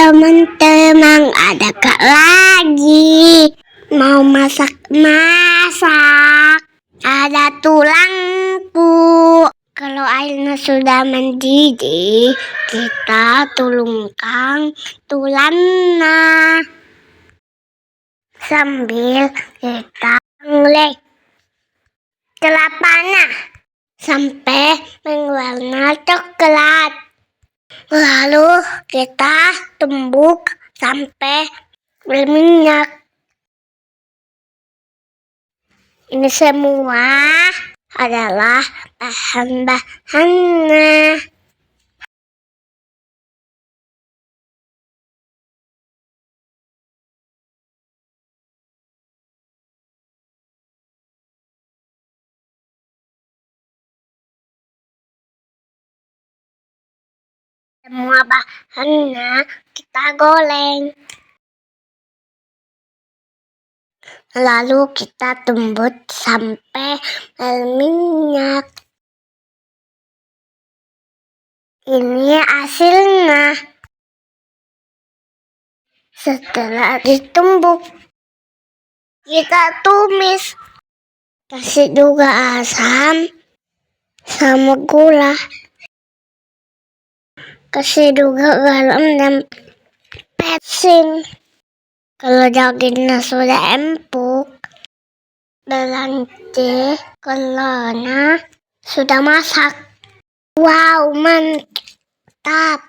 teman-teman, ada Kak lagi. Mau masak-masak. Ada tulangku. Kalau airnya sudah mendidih, kita tuangkan tulangnya. Sambil kita ngulek kelapanya sampai berwarna coklat. Lalu kita tumbuk sampai berminyak. Ini semua adalah bahan-bahannya. Semua bahannya kita goreng. Lalu kita tumbuk sampai berminyak. Ini hasilnya. Setelah ditumbuk, kita tumis. Kasih juga asam sama gula. Kasih juga garam dan pecin. Kalau dagingnya sudah empuk, berarti telurnya sudah masak. Wow, mantap!